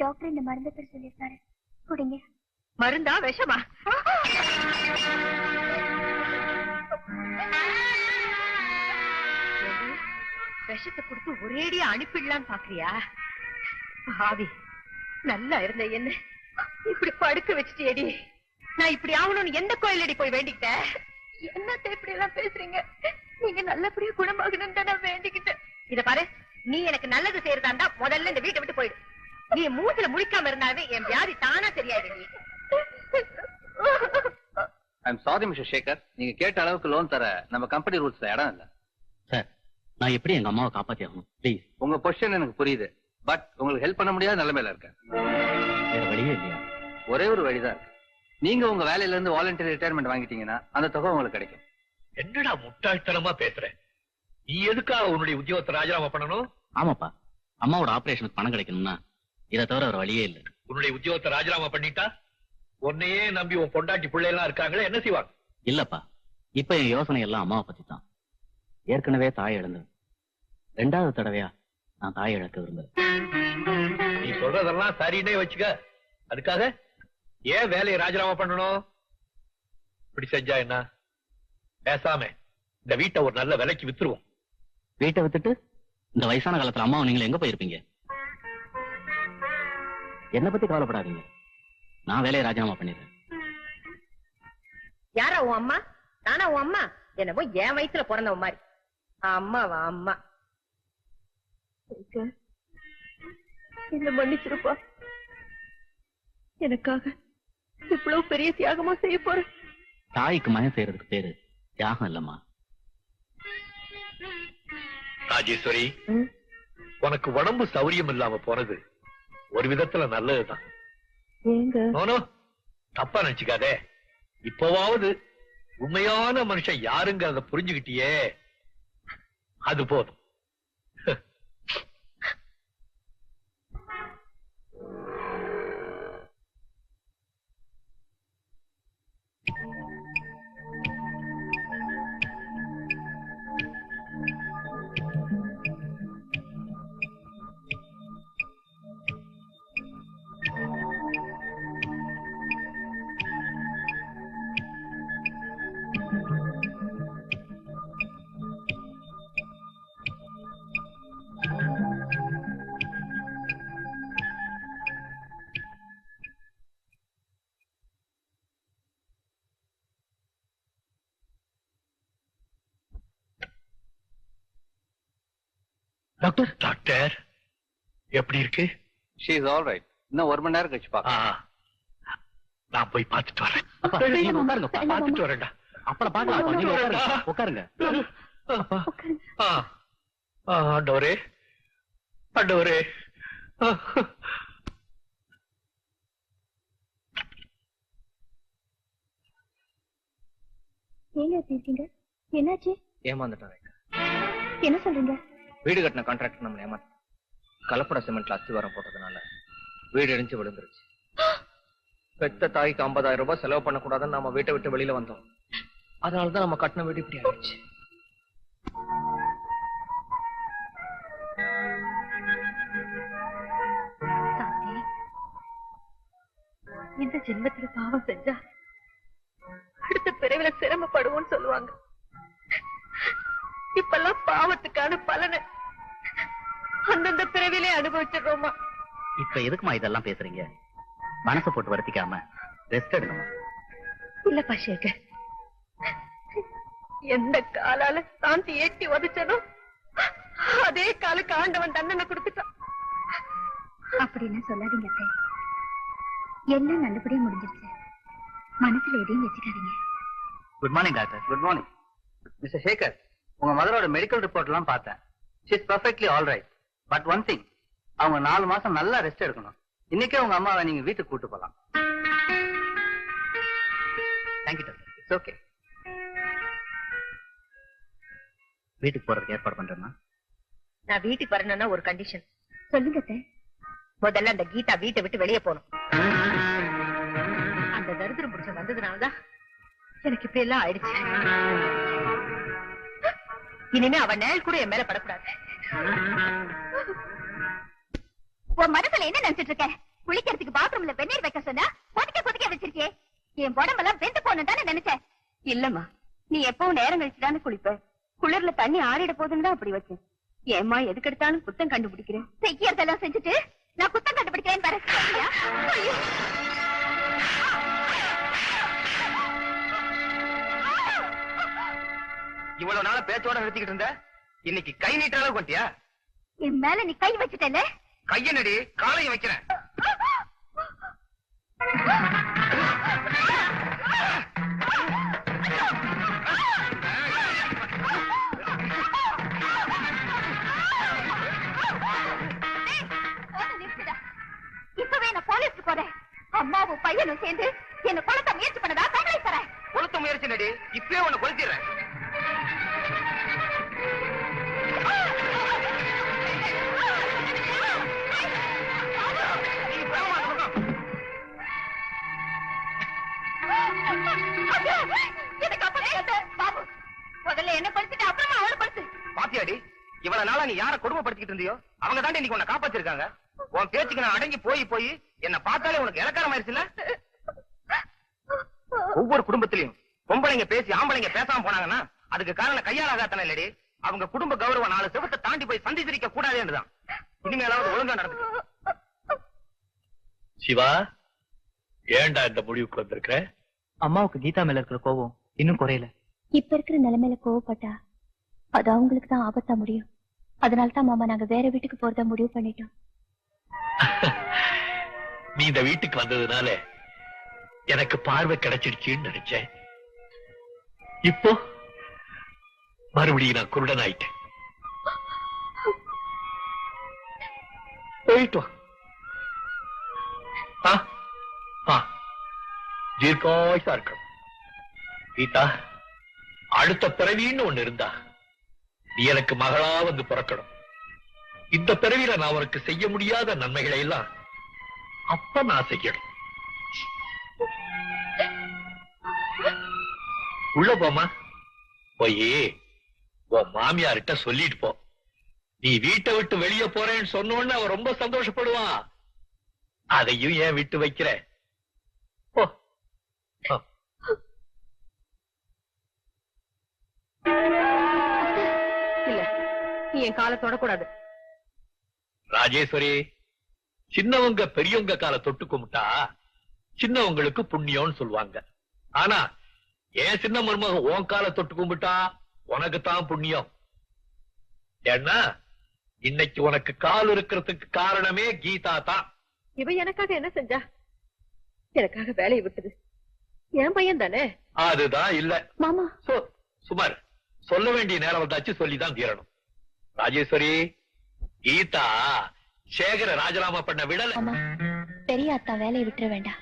Doctor இந்த மருந்து பேர் சொல்லியிருக்காரு, குடிங்க. மருந்தா விஷமா? விஷத்தை கொடுத்து ஒரேடியா அனுப்பிடலான்னு பாக்குறியா? ஆவி நல்லா இருந்த என்ன இப்படி படுக்க வச்சுட்டேடி. நான் இப்படி ஆகணும்னு எந்த கோயிலடி போய் வேண்டிக்கிட்டேன்? என்னத்த இப்படி எல்லாம் பேசுறீங்க? நீங்க நல்லபடியா குணமாகணும்னு தான் நான் வேண்டிக்கிட்டேன். இத பாரு, நீ எனக்கு நல்லது செய்யறதா இருந்தா முதல்ல இந்த வீட்டை விட்டு போயிடு. நீ மூச்சுல முழிக்காம இருந்தாவே என் வியாதி தானா சரியாயிடு. ஐம் சாரி மிஸ்டர் சேகர், நீங்க கேட்ட அளவுக்கு லோன் தர நம்ம கம்பெனி ரூல்ஸ்ல இடம் இல்ல. சார், நான் எப்படி எங்க அம்மாவை காப்பாத்தி ஆகணும்? ப்ளீஸ். உங்க பொசிஷன் எனக்கு புரியுது, பட் உங்களுக்கு ஹெல்ப் பண்ண முடியாத நிலைமையில இருக்கேன். வேற வழியே இல்லையா? ஒரே ஒரு வழிதான் இருக்கு. நீங்க உங்க வேலையில இருந்து வாலண்டரி ரிட்டையர்மெண்ட் வாங்கிட்டீங்கன்னா அந்த தொகை உங்களுக்கு கிடைக்கும். என்னடா முட்டாள்தனமா பேசுற? நீ எதுக்காக உன்னுடைய உத்தியோகத்தை ராஜினாமா பண்ணணும்? ஆமாப்பா, அம்மாவோட ஆபரேஷனுக்கு பணம் கிடைக்கணும்னா இதை தவிர ஒரு வழியே இல்லை. உன்னுடைய உத்தியோகத்தை ராஜினாமா பண்ணிட்டா உன்னையே நம்பி உன் பொண்டாட்டி பிள்ளை எல்லாம் இருக்காங்களே, என்ன செய்வாங்க? இல்லப்பா, இப்ப என் யோசனை எல்லாம் அம்மாவை பத்தி தான். ஏற்கனவே தாய் இழந்தது, 2வது தடவையா நான் தாய் இழக்க விரும்புறேன். நீ சொல்றதெல்லாம் சரின்னே வச்சுக்க. அதுக்காக ஏன் வேலையை ராஜினாமா பண்ணணும்? இப்படி செஞ்சா என்ன? பேசாம இந்த வீட்டை ஒரு நல்ல விலைக்கு வித்துருவோம். வீட்டை வித்துட்டு இந்த வயசான காலத்துல அம்மாவை நீங்க எங்க போயிருப்பீங்க? என்னை பத்தி கவலைப்படாதீங்க, நான் வேலையை ராஜினாமா பண்ணிடுறேன். யாரா உன் அம்மா? நானா உன் அம்மா? என்னமோ என் வயசுல பிறந்தவன் மாதிரி. அம்மாவா அம்மா? என்ன மன்னிச்சிருப்பா, எனக்காக இவ்வளவு பெரிய தியாகமா செய்ய போற. தாய்க்கு மயம் செய்யறதுக்கு பேரு தியாகம் இல்லம்மா. ராஜேஸ்வரி, உனக்கு உடம்பு சௌரியம் இல்லாம போனது ஒரு விதத்துல நல்லதுதான். தப்பா நினைச்சுக்காதே. இப்போவாவது உண்மையான மனுஷன் யாருங்கிறத புரிஞ்சுக்கிட்டியே, அது போதும். டாக்டர், டாக்டர் எப்படி இருக்கு? She is all right. இன்னும் 1 மணி நேரம் கழிச்சு பாக்கலாம். நான் போய் பார்த்துட்டு வரேன். பார்த்துட்டு வரேன்டா. அப்புறம் பார்க்கலாம். உட்காருங்க. ஆண்டவரே, ஆண்டவரே. ஏங்க எப்படி இருக்கீங்க? என்னாச்சு? ஏமாந்துட்டாங்க. என்ன சொல்றீங்க? வீடு கட்டின கான்ட்ராக்டர் நம்ம ஏமாத்த கலப்பட சிமெண்ட்ல அஸ்திவாரம் போட்டதுனால வீடு இடிஞ்சு விழுந்துருச்சு. பெத்த தாய்க்கு 50,000 ரூபாய் செலவு பண்ணக்கூடாதுன்னு நம்ம வீட்டை விட்டு வெளியில வந்தோம். அதனாலதான் நம்ம கட்டின வீடு இப்படி ஆயிடுச்சு. இந்த ஜென்மத்துல பாவம் செஞ்சா அடுத்த பிறவில சிரமப்படுவோம்னு சொல்லுவாங்க. இப்பெல்லாம் பாவத்துக்கான பலனை அந்தந்த பிறவிலே அனுபவிச்சிடுறோமா? இப்ப எதுக்குமா இதெல்லாம் பேசுறீங்க? மனசை போட்டு வருத்திக்காம ரெஸ்ட் எடுக்கணுமா? இல்லப்பா சேகர், எந்த காலால சாந்தி ஏற்றி உதச்சனோ அதே காலுக்கு ஆண்டவன் தண்டனை கொடுத்துட்டான். அப்படின்னு சொல்லாதீங்க அத்தை. எல்லாம் நல்லபடியா முடிஞ்சிருச்சு. மனசுல எதையும் வச்சுக்காதீங்க. Good morning doctor. Good morning mister Sekar. உங்க மதரோட மெடிக்கல் ரிப்போர்ட் எல்லாம் பார்த்தேன். She is perfectly all right. But one thing, அவங்க 4 மாசம் நல்லா ரெஸ்ட் எடுக்கணும். இன்னைக்கே உங்க அம்மாவை நீங்க வீட்டுக்கு கூட்டு போலாம். Thank you doctor. It's okay. வீட்டுக்கு போறதுக்கு ஏற்பாடு பண்றேன்னா? நான் வீட்டுக்கு வரணும்னா ஒரு கண்டிஷன். சொல்லுங்க அத்தை. முதல்ல அந்த கீதா வீட்டை விட்டு வெளியே போகணும். அந்த தரித்திரம் பிடிச்ச வந்ததுனாலதான் எனக்கு இப்படி எல்லாம் ஆயிடுச்சு. இனிமே அவன் நேல் கூட என் மேல படக்கூடாது. உன் மனசுல என்ன நினைச்சிட்டு இருக்க? குளிக்கிறதுக்கு பாத்ரூம்ல வெந்நீர் வைக்க சொன்னா கொதிக்க வச்சிருக்கே. என் உடம்பெல்லாம் வெந்து போகணும் தானே நினைச்சேன். இல்லம்மா, நீ எப்பவும் நேரம் கழிச்சுதானே குளிப்ப. குளிர்ல தண்ணி ஆறிட போதுன்னு தான் அப்படி வச்சேன். ஏம்மா எதுக்கு எடுத்தாலும் குத்தம் கண்டுபிடிக்கிறேன். செய்யறதெல்லாம் செஞ்சுட்டு நான் குத்தம் கண்டுபிடிக்கிறேன் பாரு. ஐயோ. இவ்வளவு நாள பேச்சோட நிறுத்திக்கிட்டு இருந்த, இன்னைக்கு கை நீட்ட அளவு கொண்டியா? என் மேல நீ கை வச்சுட்டல. கைய நடி, காலையும் வைக்கிறேன். இப்பவே நான் போலீஸ்க்கு போறேன். அம்மாவும் பையனும் சேர்ந்து என்ன கொளுத்த முயற்சி பண்ணதா தகவலை தரேன். கொளுத்த முயற்சி நடி, இப்பவே உன்னை கொளுத்திடுறேன். முதல்ல என்ன படுத்துட்டு அப்புறமா அவளை படுத்து. பாத்தியாடி, இவ்வளவு நாளா நீ யார கொடுமைப்படுத்திக்கிட்டு இருந்தியோ அவங்க தாண்டி இன்னைக்கு உன்னை காப்பாத்திருக்காங்க. உன் பேச்சுக்கு நான் அடங்கி போய் என்ன பார்த்தாலே உனக்கு இலக்காரம் ஆயிடுச்சுல. ஒவ்வொரு குடும்பத்திலையும் பொம்பளைங்க பேசி ஆம்பளைங்க பேசாம போனாங்கன்னா அதுக்கு காரணம் கையால் ஆகாத்தானே இல்லடி. அவங்க குடும்ப கௌரவம் 4 செவத்தை தாண்டி போய் சந்திச்சிருக்க கூடாதுன்னுதான். இனிமேலாவது ஒழுங்கா நடந்து. சிவா, ஏன்டா இந்த முடிவுக்கு வந்திருக்க? அம்மாவுக்கு கீதா மேல இருக்கிற கோபம் இன்னும் குறையல. இப்ப இருக்கிற நிலைமையில கோவப்பட்டா அது அவங்களுக்கு தான் ஆபத்தா முடியும். அதனால்தான் மாமா நாங்க வேற வீட்டுக்கு போறதா முடிவு பண்ணிட்டோம். நீ இந்த வீட்டுக்கு வந்ததுனால எனக்கு பார்வை கிடைச்சிடுச்சுன்னு நினைச்சேன். இப்போ மறுபடியும் நான் குருடன் ஆயிட்டேன். போயிட்டோம். தீர்க்காயுசா இருக்கணும். கீதா, அடுத்த பிறவின்னு ஒண்ணு இருந்தா நீ எனக்கு மகளா வந்து பிறக்கணும். இந்த பிறவியில நான் உனக்கு செய்ய முடியாத நன்மைகளை எல்லாம் அப்ப நான் செய்யணும். உள்ள போமா, போய் உன் மாமியார்கிட்ட சொல்லிட்டு போ. நீ வீட்டை விட்டு வெளியே போறேன்னு சொன்னோன்னு அவன் ரொம்ப சந்தோஷப்படுவான். அதையும் ஏன் விட்டு வைக்கிற? போ. இல்ல, நீ என் காலை தொடக்கூடாது. ராஜேஸ்வரி, சின்னவங்க பெரியவங்க காலை தொட்டு கும்பிட்டா சின்னவங்களுக்கு புண்ணியம்னு சொல்லுவாங்க. ஆனா ஏன் சின்ன மருமகன் உன் காலை தொட்டு கும்பிட்டா உனக்கு தான் புண்ணியம். ஏன்னா இன்னைக்கு உனக்கு கால் இருக்கிறதுக்கு காரணமே கீதா தான். இவ எனக்காக என்ன செஞ்சா? எனக்காக வேலையை விட்டுது. என் பையன் தானே. அதுதான் இல்ல மாமா. சுமார் சொல்ல வேண்டிய நேரம் வந்தாச்சு, சொல்லிதான் தீரணும். ராஜேஸ்வரி, கீதா சேகர ராஜராமா பண்ண விடல. பெரிய அத்தா வேலையை விட்டுற வேண்டாம்.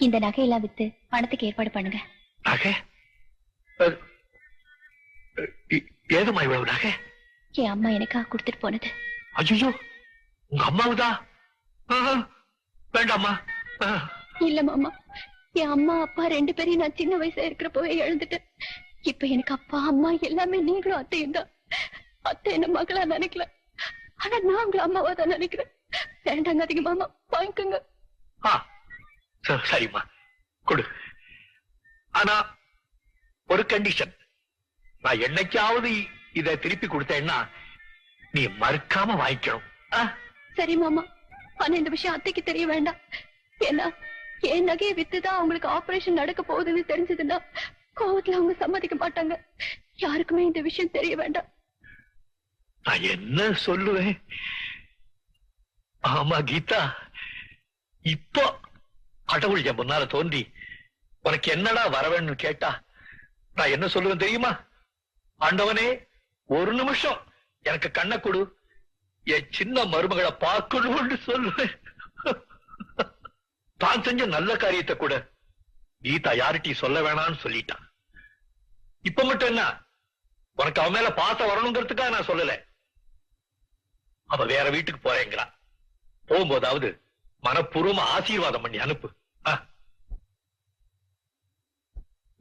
இந்த நகையெல்லாம் வித்து பணத்துக்கு ஏற்பாடு பண்ணுங்க. நகை? ஏதுமா இவ்வளவு நகை? என் அம்மா எனக்காக கொடுத்துட்டு போனது. ஐயோ, உங்க அம்மாவுதா? வேண்டாமா. இல்ல மாமா, என் அம்மா அப்பா 2 பேரையும் நான் சின்ன வயசா இருக்கிறப்பவே இழந்துட்டேன். இப்ப எனக்கு அப்பா அம்மா எல்லாமே நீங்களும் அத்தையும் தான். அத்தை என்ன மகளா நினைக்கல, ஆனா நான் உங்களை அம்மாவா தான் நினைக்கிறேன். வேண்டாங்க அதிக மாமா, வாங்கிக்கோங்க. சரிம்மா, கொடு. ஆனா ஒரு கண்டிஷன், நான் என்னைக்காவது இத திருப்பி கொடுத்தேன்னா நீ மறுக்காம வாங்கிக்கணும். சரி மாமா, ஆனா இந்த விஷயம் அத்தைக்கு தெரிய வேண்டாம். ஏன்னா என் நகையை வித்துதான் அவங்களுக்கு ஆபரேஷன் நடக்க போகுதுன்னு தெரிஞ்சதுன்னா கோவத்துல அவங்க சம்மதிக்க மாட்டாங்க. யாருக்குமே இந்த விஷயம் தெரிய வேண்டாம். நான் என்ன சொல்லுவேன்? ஆமா கீதா, இப்போ கடவுள் என் முன்னால தோன்றி உனக்கு என்னடா வரவேன்னு கேட்டா நான் என்ன சொல்லுவேன் தெரியுமா? ஆண்டவனே, ஒரு நிமிஷம் எனக்கு கண்ணை கொடு, என் சின்ன மருமகளை பார்க்கணும்னு சொல்லுவேன். தான் செஞ்ச நல்ல காரியத்தை கூட கீதா யார்கிட்டயும் சொல்ல வேணாம்னு சொல்லிட்டான். இப்ப மட்டும் என்ன, உனக்கு அவன் மேல பாசம் வரணுங்கிறதுக்காக நான் சொல்லல. அவ வேற வீட்டுக்கு போறேங்கிறா. போகும்போதாவது மனப்பூர்வமா ஆசீர்வாதம் பண்ணி அனுப்பு.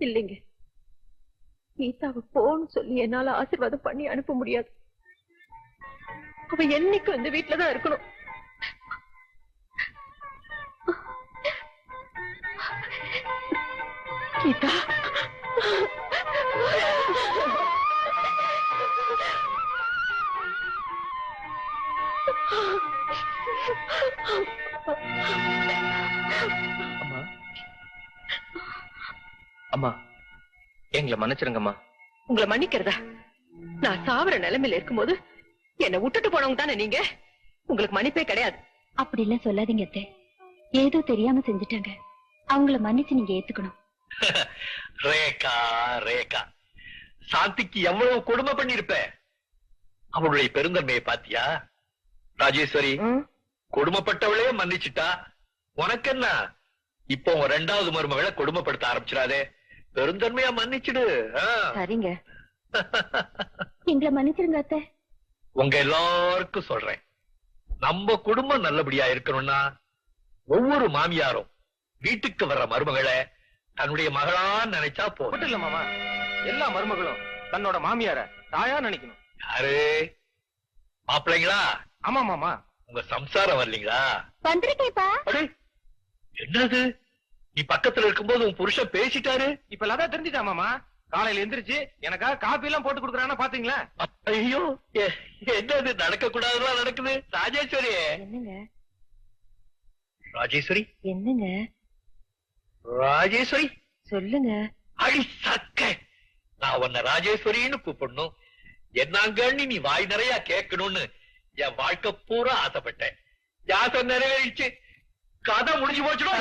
இல்லைங்க, கீதாவை போன்னு சொல்லி என்னால ஆசீர்வாதம் பண்ணி அனுப்ப முடியாது. அவ என்னைக்கும் இந்த வீட்டுலதான் இருக்கணும். கீதா, அம்மா அம்மா எங்களை மன்னிச்சிருங்கம்மா. உங்களை மன்னிக்கிறதா? நான் சாவர நிலைமையில இருக்கும்போது என்னை விட்டுட்டு போனவங்க தானே நீங்க. உங்களுக்கு மன்னிப்பே கிடையாது. அப்படி எல்லாம் சொல்லாதீங்க அத்தை. ஏதோ தெரியாம செஞ்சுட்டாங்க, அவங்கள மன்னிச்சு நீங்க ஏத்துக்கணும். ரேகா ரேகா, சாந்திக்கு எவ்வளவு கொடுமை பண்ணிருப்ப. அவளுடைய பெருந்தன்மையை பாத்தியா? ராஜேஸ்வரி, கொடுமைப்பட்டவளே மன்னிச்சுட்டா, உனக்கு என்ன? இப்போ உன் 2வது மருமகளை கொடுமைப்படுத்த ஆரம்பிச்சிடாதே. பெருந்தன்மையா மன்னிச்சுடு. சரிங்க. எங்களை மன்னிச்சிருங்க அத்தை. உங்க எல்லாருக்கும் சொல்றேன், நம்ம குடும்பம் நல்லபடியா இருக்கணும்னா ஒவ்வொரு மாமியாரும் வீட்டுக்கு வர்ற மருமகளை தன்னுடைய மகளா நினைச்சா போதும். மட்டும் இல்ல மாமா, எல்லா மருமகளும் தன்னோட மாமியார தாயா நினைக்கணும். யாரு மாப்பிள்ளைங்களா? ஆமா மாமா. உங்க சம்சாரம் வரலீங்களா? வந்திருக்கேப்பா. அடே, என்னது? நீ பக்கத்துல இருக்கும்போது உன் புருஷன் பேசிட்டாரு. இப்ப லதா தெரிஞ்சுட்டா மாமா. காலையில எந்திரிச்சு எனக்காக காபி எல்லாம் போட்டு கொடுக்குறானா பாத்தீங்களா? ஐயோ, என்னது நடக்க கூடாதுலாம் நடக்குது. ராஜேஸ்வரி, என்னங்க ராஜேஸ்வரி, என்னங்க ராஜேஸ்வரி, சொல்லுங்க. அடி சக்க, நான் உன்னை ராஜேஸ்வரின்னு கூப்பிடணும், என்னங்கன்னு நீ வாய் நிறைய கேட்கணும்னு என் வாழ்க்கை பூரா ஆசைப்பட்டேன். யாசை நிறைவேறிச்சு, கதை முடிஞ்சு போச்சுடும்.